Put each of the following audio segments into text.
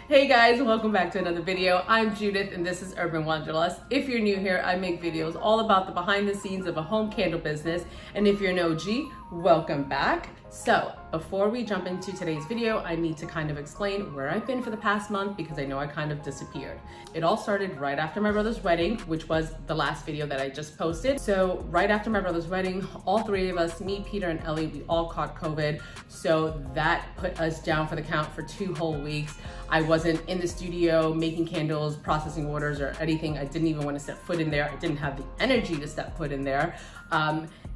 Hey guys, welcome back to another video. I'm Judith and this is Urban Wanderlust. If you're new here, I make videos all about the behind the scenes of a home candle business. And if you're an OG, welcome back. So before we jump into today's video, I need to kind of explain where I've been for the past month because I know I kind of disappeared. It all started right after my brother's wedding, which was the last video that I just posted. So right after my brother's wedding, all three of us, me, Peter, and Ellie, we all caught COVID. So that put us down for the count for 2 whole weeks. I wasn't in the studio making candles, processing orders, or anything. I didn't even want to step foot in there. I didn't have the energy to step foot in there.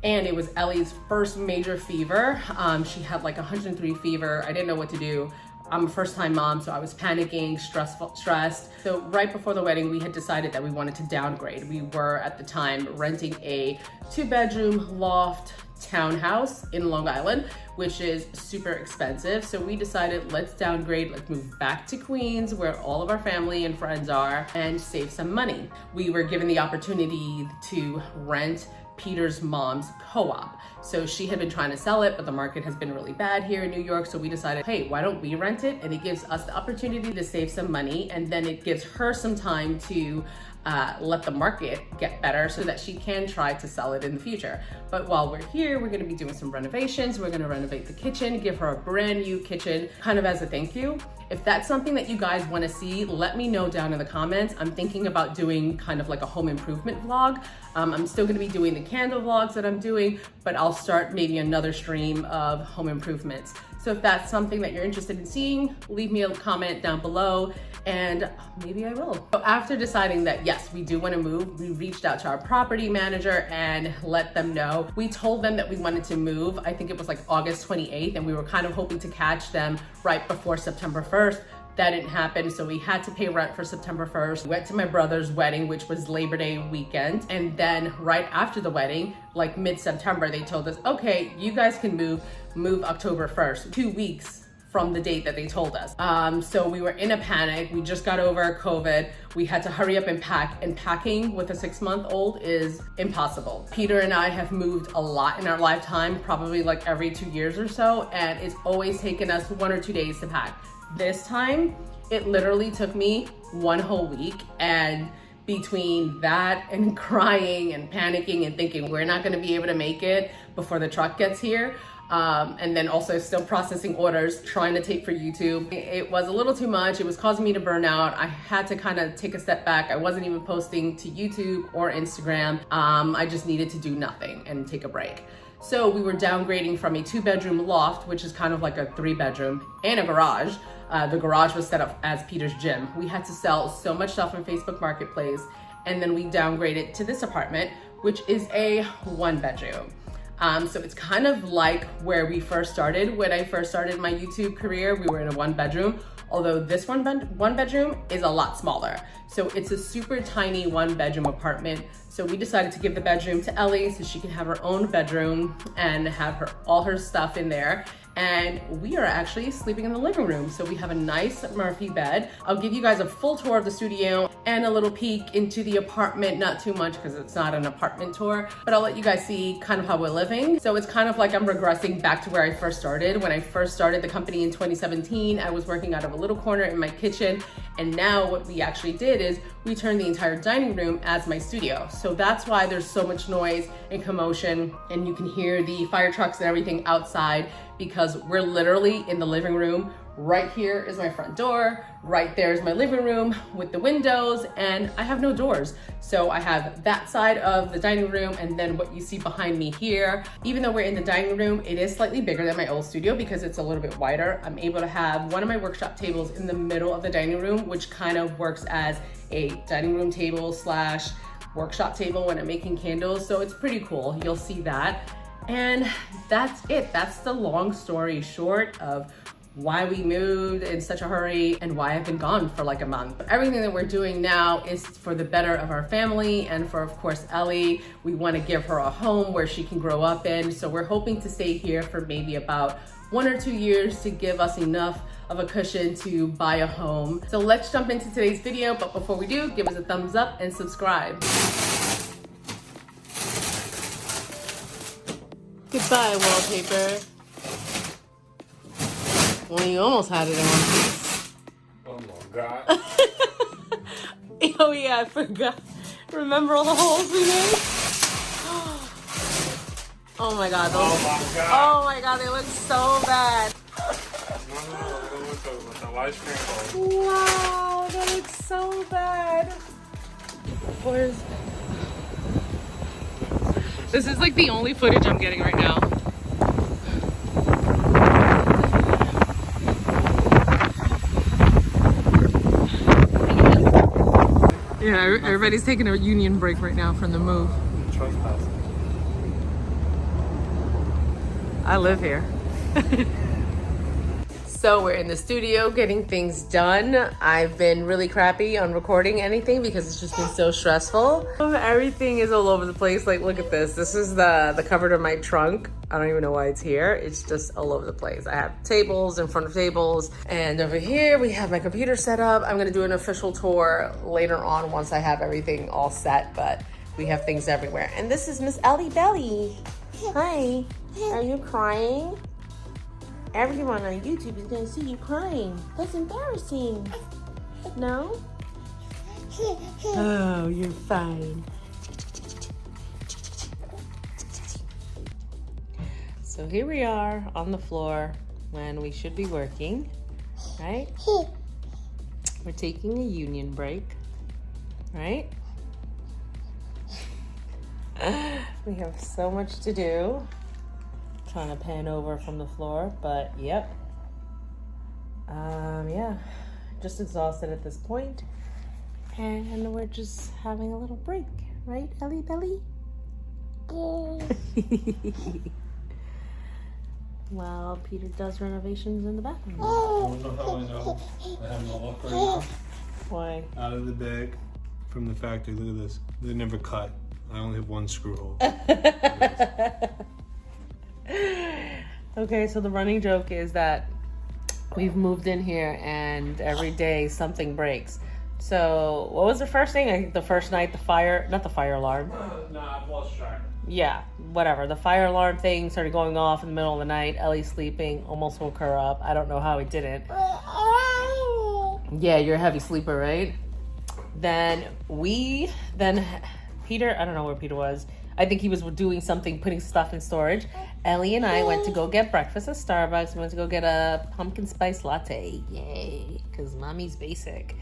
And it was Ellie's first major fever. She had like 103 fever. I didn't know what to do. I'm a first-time mom, so I was panicking, stressed. So right before the wedding, we had decided that we wanted to downgrade. We were at the time renting a 2-bedroom loft townhouse in Long Island, which is super expensive. So we decided, let's downgrade, let's move back to Queens where all of our family and friends are and save some money. We were given the opportunity to rent Peter's mom's co-op. So she had been trying to sell it, but the market has been really bad here in New York. So we decided, hey, why don't we rent it? And it gives us the opportunity to save some money. And then it gives her some time to let the market get better so that she can try to sell it in the future. But while we're here, we're gonna be doing some renovations. We're gonna renovate the kitchen, give her a brand new kitchen, kind of as a thank you. If that's something that you guys wanna see, let me know down in the comments. I'm thinking about doing kind of like a home improvement vlog. I'm still gonna be doing the candle vlogs that I'm doing, but I'll start maybe another stream of home improvements. So if that's something that you're interested in seeing, leave me a comment down below and maybe I will. So after deciding that, yes, we do want to move, we reached out to our property manager and let them know. We told them that we wanted to move. I think it was like August 28th, and we were kind of hoping to catch them right before September 1st. That didn't happen, so we had to pay rent for September 1st. We went to my brother's wedding, which was Labor Day weekend. And then right after the wedding, like mid-September, they told us, okay, you guys can move October 1st, 2 weeks from the date that they told us. So we were in a panic. We just got over COVID. We had to hurry up and pack, and packing with a 6-month-old is impossible. Peter and I have moved a lot in our lifetime, probably like every 2 years or so, and it's always taken us 1 or 2 days to pack. This time, it literally took me 1 whole week, and between that and crying and panicking and thinking we're not gonna be able to make it before the truck gets here, and then also still processing orders, trying to tape for YouTube. It was a little too much. It was causing me to burn out. I had to kind of take a step back. I wasn't even posting to YouTube or Instagram. I just needed to do nothing and take a break. So we were downgrading from a 2-bedroom loft, which is kind of like a 3-bedroom, and a garage. The garage was set up as Peter's gym. We had to sell so much stuff on Facebook Marketplace, and then we downgraded to this apartment, which is a 1-bedroom. So it's kind of like where we first started. When I first started my YouTube career, we were in a 1-bedroom, although this one bedroom is a lot smaller. So it's a super tiny 1-bedroom apartment. So we decided to give the bedroom to Ellie so she can have her own bedroom and have all her stuff in there. And we are actually sleeping in the living room. So we have a nice Murphy bed. I'll give you guys a full tour of the studio and a little peek into the apartment, not too much because it's not an apartment tour, but I'll let you guys see kind of how we're living. So it's kind of like I'm regressing back to where I first started. When I first started the company in 2017, I was working out of a little corner in my kitchen. And now what we actually did is we turned the entire dining room as my studio. So that's why there's so much noise and commotion, and you can hear the fire trucks and everything outside, because we're literally in the living room. Right here is my front door. Right there is my living room with the windows, and I have no doors. So I have that side of the dining room, and then what you see behind me here. Even though we're in the dining room, it is slightly bigger than my old studio because it's a little bit wider. I'm able to have one of my workshop tables in the middle of the dining room, which kind of works as a dining room table / workshop table when I'm making candles. So it's pretty cool. You'll see that. And that's it. That's the long story short of why we moved in such a hurry and why I've been gone for like a month. Everything that we're doing now is for the better of our family and for, of course, Ellie. We want to give her a home where she can grow up in. So we're hoping to stay here for maybe about 1 or 2 years to give us enough of a cushion to buy a home. So let's jump into today's video. But before we do, give us a thumbs up and subscribe. Goodbye, wallpaper. Well, you almost had it in one piece. forgot. Oh yeah, I forgot. Remember all the holes we made? Oh my god, those. Oh my god. Oh my god, they look so bad. No, with the ice cream hole. Wow, that looks so bad. Where's... This is like the only footage I'm getting right now. Yeah, everybody's taking a union break right now from the move. Trespassing. I live here. So we're in the studio getting things done. I've been really crappy on recording anything because it's just been so stressful. Everything is all over the place. Like, look at this. This is the cover of my trunk. I don't even know why it's here. It's just all over the place. I have tables in front of tables. And over here, we have my computer set up. I'm gonna do an official tour later on once I have everything all set, but we have things everywhere. And this is Miss Ellie Belly. Hi, are you crying? Everyone on YouTube is gonna see you crying. That's embarrassing. No? Oh, you're fine. So here we are on the floor when we should be working, right? We're taking a union break, right? We have so much to do. Trying to pan over from the floor, but yep. Yeah, just exhausted at this point. And we're just having a little break, right, Ellie Belly? Well, Peter does renovations in the bathroom. I don't know how I know. I have no luck right now. Why? Out of the bag from the factory. Look at this. They never cut. I only have one screw hole. Okay, so the running joke is that we've moved in here and every day something breaks. So what was the first thing? I think the first night, not the fire alarm. Nah, I've lost track. Yeah, whatever. The fire alarm thing started going off in the middle of the night. Ellie's sleeping, almost woke her up. I don't know how it didn't. Yeah, you're a heavy sleeper, right? Then Peter, I don't know where Peter was. I think he was doing something, putting stuff in storage. Ellie and I went to go get breakfast at Starbucks. We went to go get a pumpkin spice latte. Yay, because mommy's basic.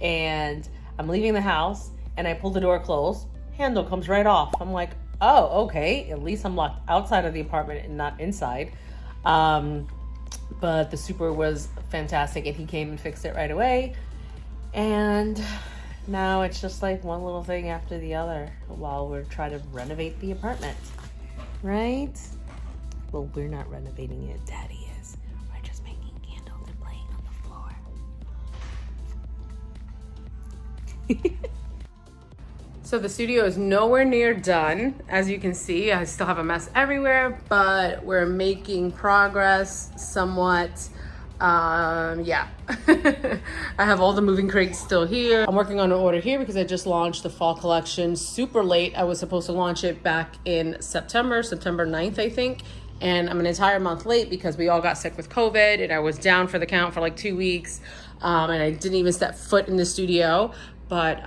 And I'm leaving the house and I pull the door closed. Handle comes right off. I'm like, oh, okay. At least I'm locked outside of the apartment and not inside. But the super was fantastic and he came and fixed it right away. And now it's just like one little thing after the other while we're trying to renovate the apartment, right? Well, we're not renovating it, Daddy is. We're just making candles and playing on the floor. So the studio is nowhere near done. As you can see, I still have a mess everywhere, but we're making progress somewhat. Yeah. I have all the moving crates still here. I'm working on an order here because I just launched the fall collection super late. I was supposed to launch it back in September 9th, I think. And I'm an entire month late because we all got sick with COVID and I was down for the count for like 2 weeks. And I didn't even step foot in the studio. But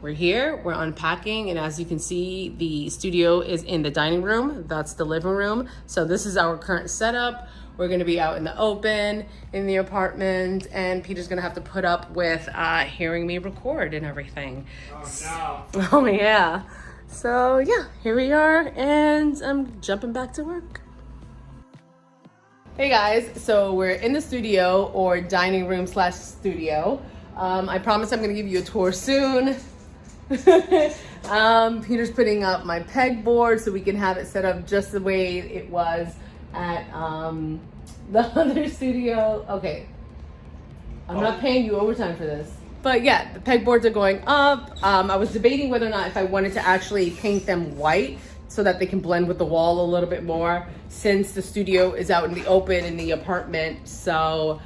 we're here, we're unpacking, and as you can see, the studio is in the dining room. That's the living room. So this is our current setup. We're gonna be out in the open, in the apartment, and Peter's gonna have to put up with hearing me record and everything. Oh, no. Oh yeah. So yeah, here we are, and I'm jumping back to work. Hey guys, so we're in the studio, or dining room / studio. I promise I'm gonna give you a tour soon. Peter's putting up my pegboard so we can have it set up just the way it was at the other studio. Okay, I'm not paying you overtime for this. But yeah, the pegboards are going up. I was debating whether or not if I wanted to actually paint them white so that they can blend with the wall a little bit more, since the studio is out in the open in the apartment. So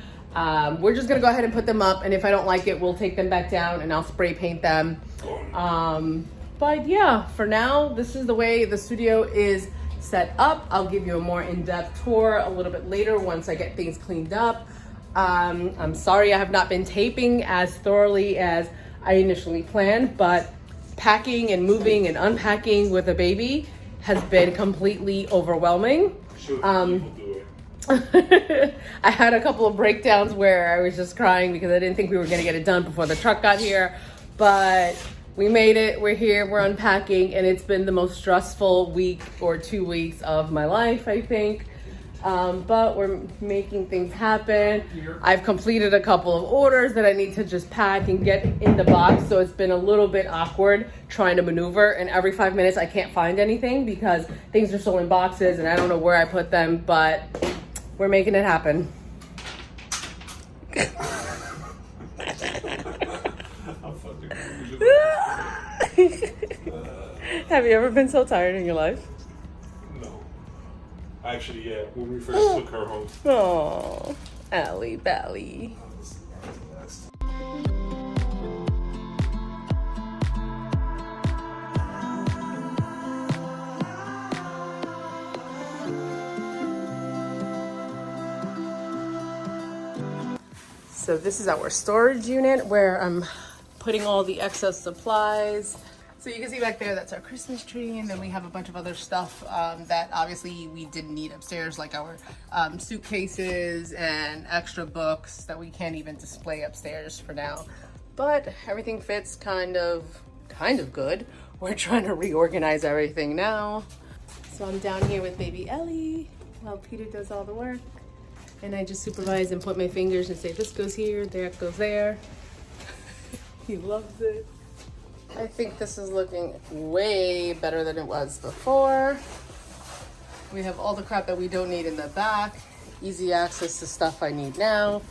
we're just gonna go ahead and put them up, and if I don't like it, we'll take them back down and I'll spray paint them. But yeah, for now, this is the way the studio is set up. I'll give you a more in-depth tour a little bit later once I get things cleaned up. I'm sorry I have not been taping as thoroughly as I initially planned, but packing and moving and unpacking with a baby has been completely overwhelming. I had a couple of breakdowns where I was just crying because I didn't think we were going to get it done before the truck got here, but we made it. We're here, we're unpacking, and it's been the most stressful week or 2 weeks of my life, I think. But we're making things happen. I've completed a couple of orders that I need to just pack and get in the box, so it's been a little bit awkward trying to maneuver, and every 5 minutes I can't find anything because things are still in boxes and I don't know where I put them, but we're making it happen. Have you ever been so tired in your life? No. Actually, yeah. When we first took her home. Oh, Allie Bally. So this is our storage unit where I'm putting all the excess supplies. So you can see back there, that's our Christmas tree, and then we have a bunch of other stuff that obviously we didn't need upstairs, like our suitcases and extra books that we can't even display upstairs for now. But everything fits kind of good. We're trying to reorganize everything now. So I'm down here with baby Ellie while Peter does all the work. And I just supervise and put my fingers and say, this goes here, that goes there. He loves it. I think this is looking way better than it was before. We have all the crap that we don't need in the back. Easy access to stuff I need now.